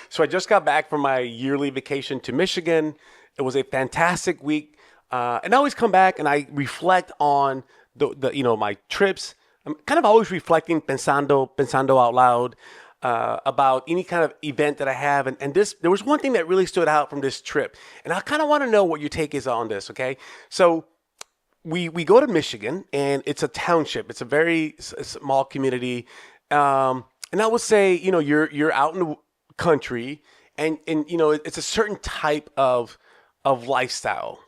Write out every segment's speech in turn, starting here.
So I just got back from my yearly vacation to Michigan. It was a fantastic week, and I always come back and I reflect on my trips. I'm kind of always reflecting, pensando out loud, about any kind of event that I have. And this, there was one thing that really stood out from this trip, and I kind of want to know what your take is on this. Okay, so we go to Michigan, and it's a township. It's a very small community, and I would say, you're out in the country, and it's a certain type of lifestyle.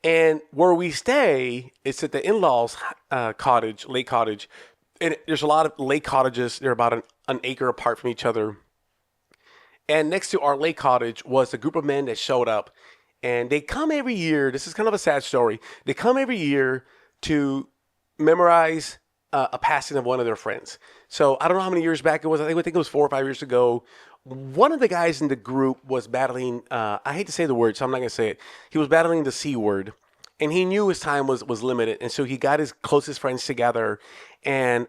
And where we stay, it's at the in-laws cottage, lake cottage, and there's a lot of lake cottages. They're about an acre apart from each other. And next to our lake cottage was a group of men that showed up, and they come every year. This is kind of a sad story. They come every year to memorize a passing of one of their friends. So I don't know how many years back it was. I think it was 4 or 5 years ago. One of the guys in the group was battling. I hate to say the word, so I'm not going to say it. He was battling the C word, and he knew his time was limited, and so he got his closest friends together, and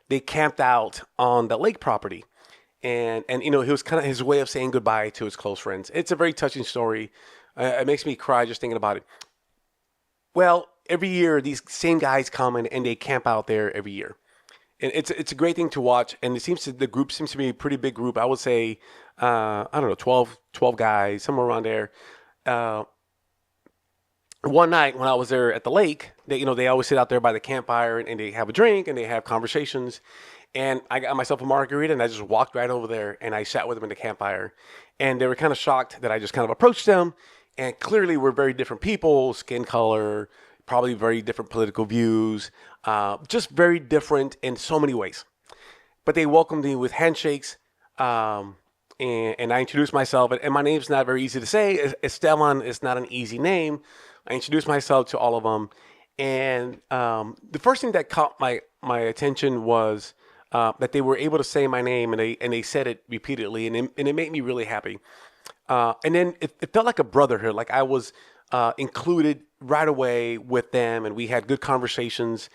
they camped out on the lake property. And he was kind of his way of saying goodbye to his close friends. It's a very touching story. It makes me cry just thinking about it. Well, every year these same guys come and they camp out there every year, and it's a great thing to watch. And the group seems to be a pretty big group. I would say, I don't know, 12 guys, somewhere around there. Uh, One night when I was there at the lake, they always sit out there by the campfire, and they have a drink and they have conversations. And I got myself a margarita, and I just walked right over there and I sat with them in the campfire. And they were kind of shocked that I just kind of approached them. And clearly we're very different people, skin color, probably very different political views, just very different in so many ways. But they welcomed me with handshakes, and I introduced myself. And my name's not very easy to say. Esteban is not an easy name. I introduced myself to all of them. And the first thing that caught my attention was that they were able to say my name, and they said it repeatedly, and it made me really happy. And then it felt like a brotherhood, like I was included right away with them, and we had good conversations.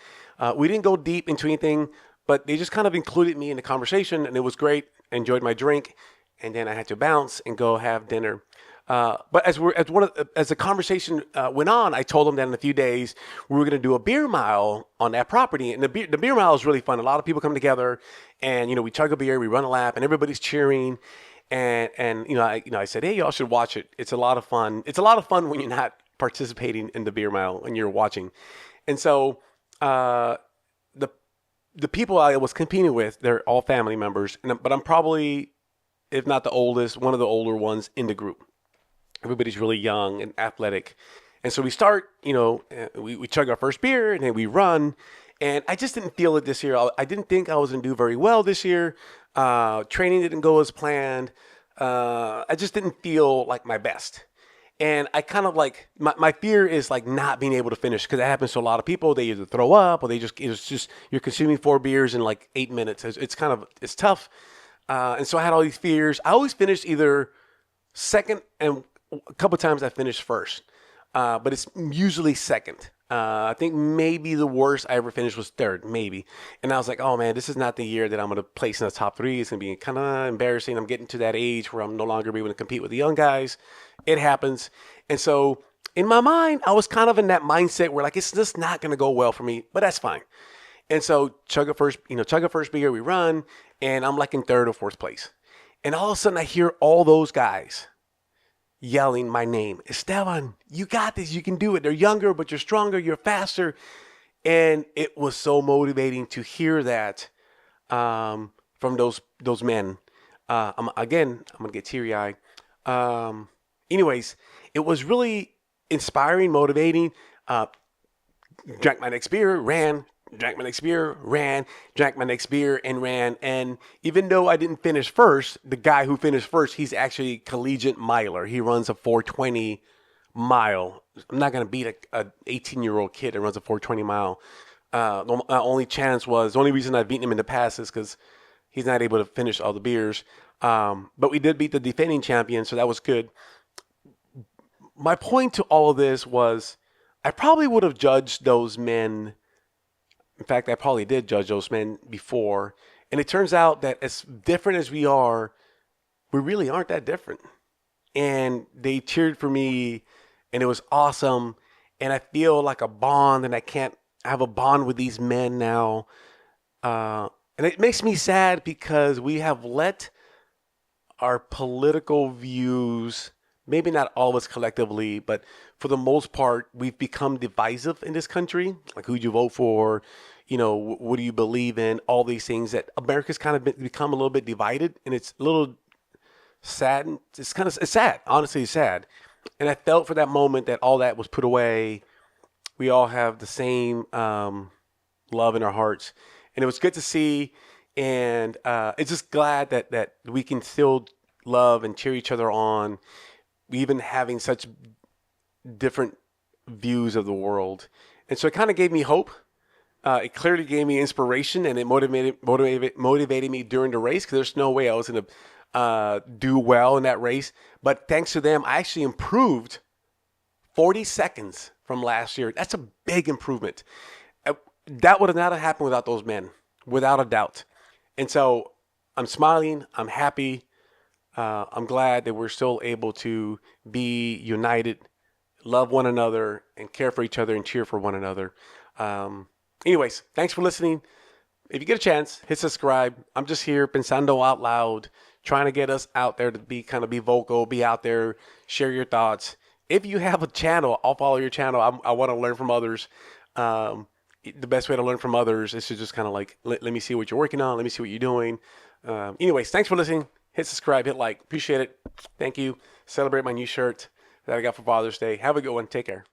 We didn't go deep into anything, but they just kind of included me in the conversation, and it was great. Enjoyed my drink, and then I had to bounce and go have dinner. But as the conversation went on, I told them that in a few days we were going to do a beer mile on that property, and the beer mile is really fun. A lot of people come together, and we chug a beer, we run a lap, and everybody's cheering. And I said, hey, y'all should watch it. It's a lot of fun. It's a lot of fun when you're not participating in the beer mile and you're watching. And so the the people I was competing with, they're all family members, but I'm probably, if not the oldest, one of the older ones in the group. Everybody's really young and athletic. And so we start, we chug our first beer and then we run. And I just didn't feel it this year. I didn't think I was going to do very well this year. Training didn't go as planned. I just didn't feel like my best. And I kind of like, my fear is like not being able to finish, because that happens to a lot of people. They either throw up or it's just, you're consuming 4 beers in like 8 minutes. It's tough. And so I had all these fears. I always finished either second, and a couple of times I finished first. But it's usually second. I think maybe the worst I ever finished was third, maybe. And I was like, oh man, this is not the year that I'm going to place in the top three. It's going to be kind of embarrassing. I'm getting to that age where I'm no longer be able to compete with the young guys. It happens. And so in my mind, I was kind of in that mindset where like, it's just not going to go well for me, but that's fine. And so chug a first beer, we run, and I'm like in third or fourth place. And all of a sudden I hear all those guys yelling my name. Esteban, you got this. You can do it. They're younger, but you're stronger. You're faster. And it was so motivating to hear that from those men. I'm going to get teary-eyed. Anyways, it was really inspiring, motivating. Drank my next beer, ran. Drank my next beer, ran, drank my next beer, and ran. And even though I didn't finish first, the guy who finished first, he's actually a collegiate miler. He runs a 420 mile. I'm not going to beat a 18-year-old kid that runs a 420 mile. The only reason I've beaten him in the past is because he's not able to finish all the beers. But we did beat the defending champion, so that was good. My point to all of this was I probably would have judged those men. In fact, I probably did judge those men before. And it turns out that as different as we are, we really aren't that different. And they cheered for me, and it was awesome. And I feel like a bond, and I can't have a bond with these men now. And it makes me sad because we have let our political views, maybe not all of us collectively, but for the most part, we've become divisive in this country. Like, who'd you vote for? What do you believe in? All these things that America's kind of become a little bit divided, and it's a little sad. It's sad. Honestly, it's sad. And I felt for that moment that all that was put away. We all have the same love in our hearts, and it was good to see. And it's just glad that we can still love and cheer each other on, even having such different views of the world. And so it kind of gave me hope. It clearly gave me inspiration, and it motivated me during the race, because there's no way I was going to do well in that race. But thanks to them, I actually improved 40 seconds from last year. That's a big improvement. That would have not have happened without those men, without a doubt. And so I'm smiling. I'm happy. I'm glad that we're still able to be united, love one another, and care for each other and cheer for one another. Anyways, thanks for listening. If you get a chance, hit subscribe. I'm just here pensando out loud, trying to get us out there to be vocal, be out there, share your thoughts. If you have a channel, I'll follow your channel. I want to learn from others. The best way to learn from others is to just kind of like, let me see what you're working on. Let me see what you're doing. Anyways, thanks for listening. Hit subscribe, hit like. Appreciate it. Thank you. Celebrate my new shirt that I got for Father's Day. Have a good one. Take care.